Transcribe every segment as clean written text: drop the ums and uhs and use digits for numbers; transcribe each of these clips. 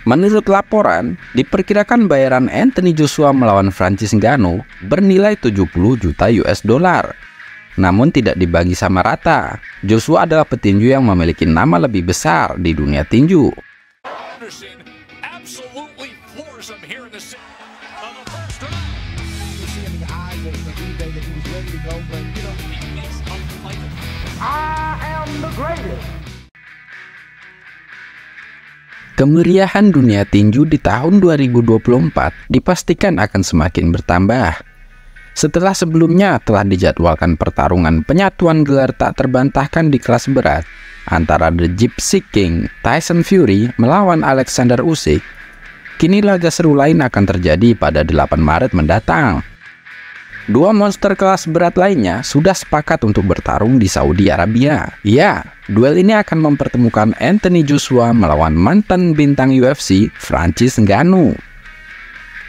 Menurut laporan, diperkirakan bayaran Anthony Joshua melawan Francis Ngannou bernilai 70 juta US dollar. Namun tidak dibagi sama rata. Joshua adalah petinju yang memiliki nama lebih besar di dunia tinju. Kemeriahan dunia tinju di tahun 2024 dipastikan akan semakin bertambah. Setelah sebelumnya telah dijadwalkan pertarungan penyatuan gelar tak terbantahkan di kelas berat antara The Gypsy King Tyson Fury melawan Alexander Usyk, kini laga seru lain akan terjadi pada 8 Maret mendatang. Dua monster kelas berat lainnya sudah sepakat untuk bertarung di Saudi Arabia. Ya, duel ini akan mempertemukan Anthony Joshua melawan mantan bintang UFC Francis Ngannou.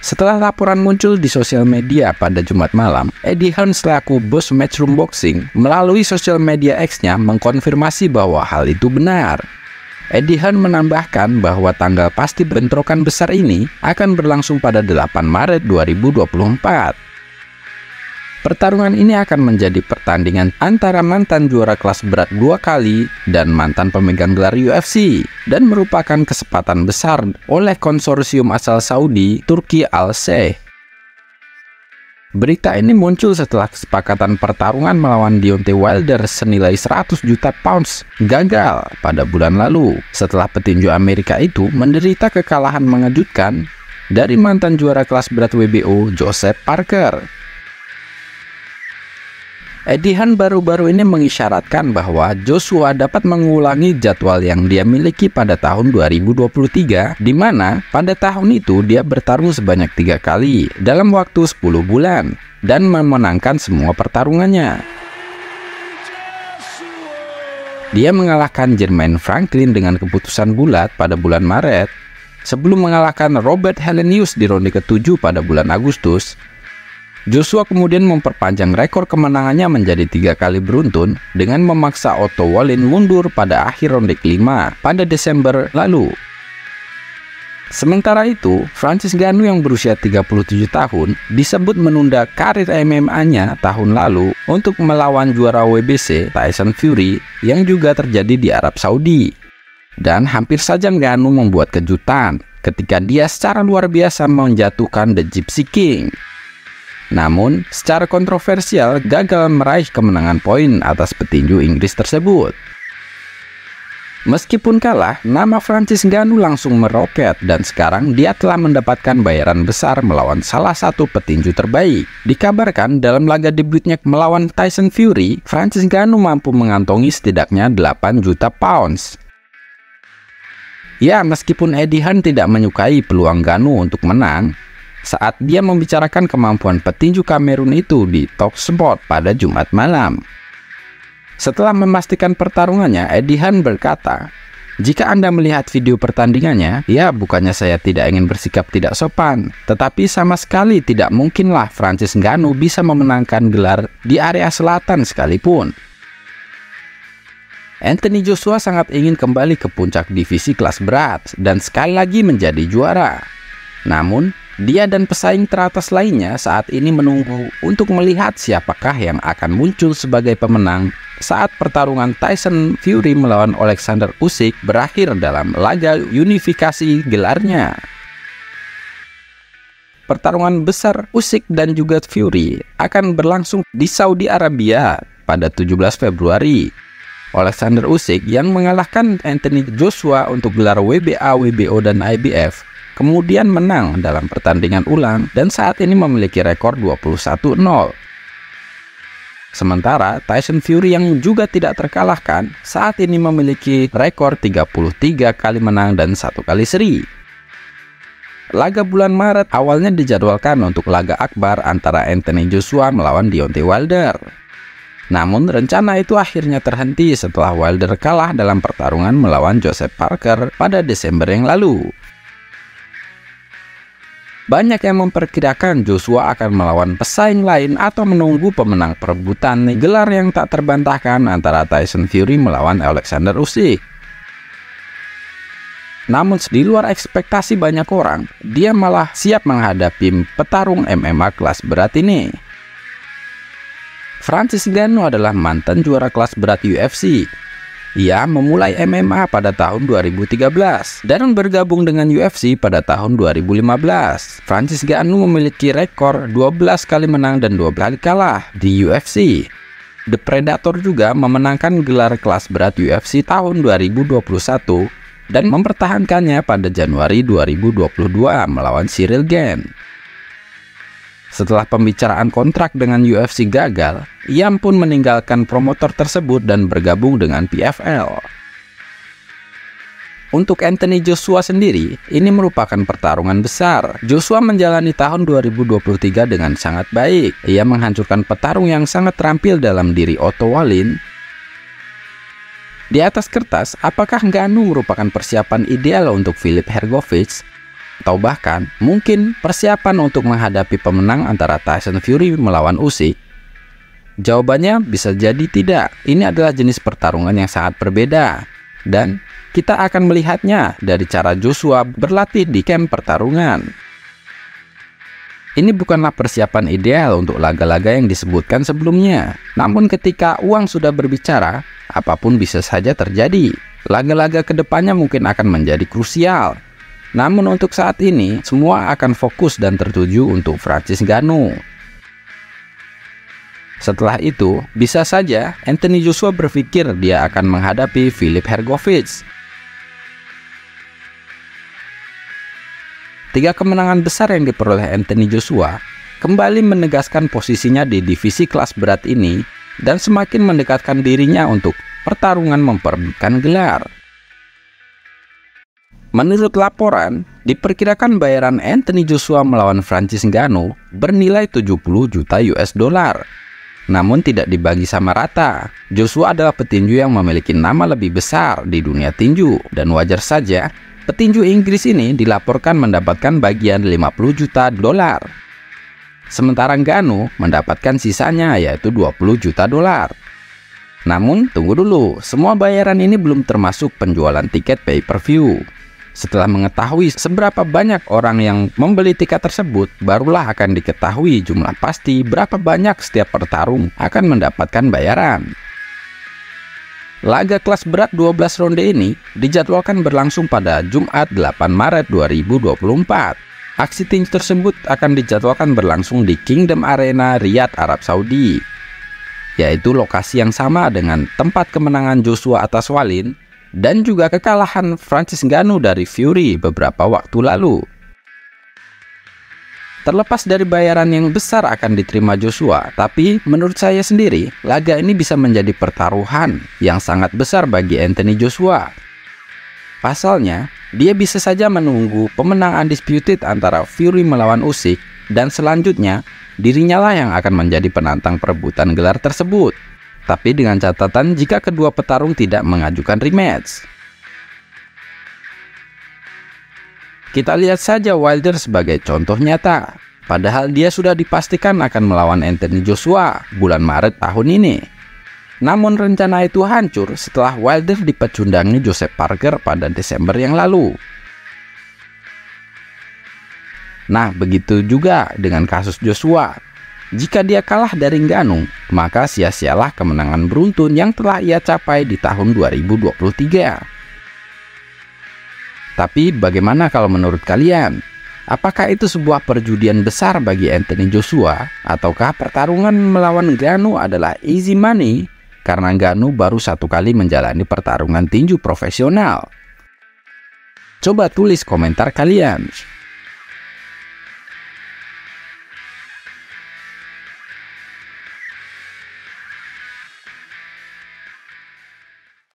Setelah laporan muncul di sosial media pada Jumat malam, Eddie Hearn selaku bos Matchroom Boxing melalui sosial media X-nya mengkonfirmasi bahwa hal itu benar. Eddie Hearn menambahkan bahwa tanggal pasti bentrokan besar ini akan berlangsung pada 8 Maret 2024. Pertarungan ini akan menjadi pertandingan antara mantan juara kelas berat 2 kali dan mantan pemegang gelar UFC, dan merupakan kesempatan besar oleh konsorsium asal Saudi, Turki Al-Sheikh. Berita ini muncul setelah kesepakatan pertarungan melawan Deontay Wilder senilai 100 juta pounds gagal pada bulan lalu, setelah petinju Amerika itu menderita kekalahan mengejutkan dari mantan juara kelas berat WBO Joseph Parker. Eddie Hearn baru-baru ini mengisyaratkan bahwa Joshua dapat mengulangi jadwal yang dia miliki pada tahun 2023, di mana pada tahun itu dia bertarung sebanyak 3 kali dalam waktu 10 bulan dan memenangkan semua pertarungannya. Dia mengalahkan Jermaine Franklin dengan keputusan bulat pada bulan Maret, sebelum mengalahkan Robert Helenius di ronde ke-7 pada bulan Agustus. Joshua kemudian memperpanjang rekor kemenangannya menjadi 3 kali beruntun dengan memaksa Otto Wallin mundur pada akhir ronde kelima pada Desember lalu. Sementara itu, Francis Ngannou yang berusia 37 tahun disebut menunda karir MMA-nya tahun lalu untuk melawan juara WBC Tyson Fury yang juga terjadi di Arab Saudi. Dan hampir saja Ngannou membuat kejutan ketika dia secara luar biasa menjatuhkan The Gypsy King. Namun, secara kontroversial gagal meraih kemenangan poin atas petinju Inggris tersebut. Meskipun kalah, nama Francis Ngannou langsung meroket dan sekarang dia telah mendapatkan bayaran besar melawan salah satu petinju terbaik. Dikabarkan dalam laga debutnya melawan Tyson Fury, Francis Ngannou mampu mengantongi setidaknya 8 juta pounds. Ya, meskipun Eddie Hearn tidak menyukai peluang Ngannou untuk menang, saat dia membicarakan kemampuan petinju Kamerun itu di TalkSport pada Jumat malam. Setelah memastikan pertarungannya, Eddie Hearn berkata, "Jika Anda melihat video pertandingannya, ya bukannya saya tidak ingin bersikap tidak sopan, tetapi sama sekali tidak mungkinlah Francis Ngannou bisa memenangkan gelar di area selatan sekalipun." Anthony Joshua sangat ingin kembali ke puncak divisi kelas berat dan sekali lagi menjadi juara. Namun, dia dan pesaing teratas lainnya saat ini menunggu untuk melihat siapakah yang akan muncul sebagai pemenang saat pertarungan Tyson Fury melawan Alexander Usyk berakhir dalam laga unifikasi gelarnya. Pertarungan besar Usyk dan juga Fury akan berlangsung di Saudi Arabia pada 17 Februari. Alexander Usyk yang mengalahkan Anthony Joshua untuk gelar WBA, WBO, dan IBF kemudian menang dalam pertandingan ulang dan saat ini memiliki rekor 21-0. Sementara Tyson Fury yang juga tidak terkalahkan saat ini memiliki rekor 33 kali menang dan 1 kali seri. Laga bulan Maret awalnya dijadwalkan untuk laga akbar antara Anthony Joshua melawan Deontay Wilder. Namun rencana itu akhirnya terhenti setelah Wilder kalah dalam pertarungan melawan Joseph Parker pada Desember yang lalu. Banyak yang memperkirakan Joshua akan melawan pesaing lain atau menunggu pemenang perebutan gelar yang tak terbantahkan antara Tyson Fury melawan Alexander Usyk. Namun di luar ekspektasi banyak orang, dia malah siap menghadapi petarung MMA kelas berat ini. Francis Ngannou adalah mantan juara kelas berat UFC. Ia memulai MMA pada tahun 2013 dan bergabung dengan UFC pada tahun 2015. Francis Ngannou memiliki rekor 12 kali menang dan 12 kali kalah di UFC. The Predator juga memenangkan gelar kelas berat UFC tahun 2021 dan mempertahankannya pada Januari 2022 melawan Ciryl Gane. Setelah pembicaraan kontrak dengan UFC gagal, ia pun meninggalkan promotor tersebut dan bergabung dengan PFL. Untuk Anthony Joshua sendiri, ini merupakan pertarungan besar. Joshua menjalani tahun 2023 dengan sangat baik. Ia menghancurkan petarung yang sangat terampil dalam diri Otto Wallin. Di atas kertas, apakah Ngannou merupakan persiapan ideal untuk Filip Hrgovic? Atau bahkan mungkin persiapan untuk menghadapi pemenang antara Tyson Fury melawan Usyk? Jawabannya bisa jadi tidak. Ini adalah jenis pertarungan yang sangat berbeda, dan kita akan melihatnya dari cara Joshua berlatih di camp pertarungan. Ini bukanlah persiapan ideal untuk laga-laga yang disebutkan sebelumnya. Namun ketika uang sudah berbicara, apapun bisa saja terjadi. Laga-laga kedepannya mungkin akan menjadi krusial. Namun untuk saat ini, semua akan fokus dan tertuju untuk Francis Ngannou. Setelah itu, bisa saja Anthony Joshua berpikir dia akan menghadapi Filip Hrgovic. 3 kemenangan besar yang diperoleh Anthony Joshua kembali menegaskan posisinya di divisi kelas berat ini dan semakin mendekatkan dirinya untuk pertarungan memperebutkan gelar. Menurut laporan, diperkirakan bayaran Anthony Joshua melawan Francis Ngannou bernilai 70 juta US dollar. Namun tidak dibagi sama rata. Joshua adalah petinju yang memiliki nama lebih besar di dunia tinju, dan wajar saja petinju Inggris ini dilaporkan mendapatkan bagian 50 juta dolar. Sementara Ngannou mendapatkan sisanya yaitu 20 juta dolar. Namun tunggu dulu, semua bayaran ini belum termasuk penjualan tiket pay-per-view. Setelah mengetahui seberapa banyak orang yang membeli tiket tersebut, barulah akan diketahui jumlah pasti berapa banyak setiap petarung akan mendapatkan bayaran. Laga kelas berat 12 ronde ini dijadwalkan berlangsung pada Jumat 8 Maret 2024. Aksi tinju tersebut akan dijadwalkan berlangsung di Kingdom Arena Riyadh, Arab Saudi, yaitu lokasi yang sama dengan tempat kemenangan Joshua atas Wallin dan juga kekalahan Francis Ngannou dari Fury beberapa waktu lalu. Terlepas dari bayaran yang besar akan diterima Joshua, tapi menurut saya sendiri, laga ini bisa menjadi pertaruhan yang sangat besar bagi Anthony Joshua. Pasalnya, dia bisa saja menunggu pemenang undisputed antara Fury melawan Usyk, dan selanjutnya dirinya lah yang akan menjadi penantang perebutan gelar tersebut. Tapi dengan catatan jika kedua petarung tidak mengajukan rematch. Kita lihat saja Wilder sebagai contoh nyata. Padahal dia sudah dipastikan akan melawan Anthony Joshua bulan Maret tahun ini. Namun rencana itu hancur setelah Wilder dipecundangi Joseph Parker pada Desember yang lalu. Nah, begitu juga dengan kasus Joshua. Jika dia kalah dari Ngannou, maka sia-sialah kemenangan beruntun yang telah ia capai di tahun 2023. Tapi bagaimana kalau menurut kalian? Apakah itu sebuah perjudian besar bagi Anthony Joshua? Ataukah pertarungan melawan Ngannou adalah easy money? Karena Ngannou baru 1 kali menjalani pertarungan tinju profesional. Coba tulis komentar kalian.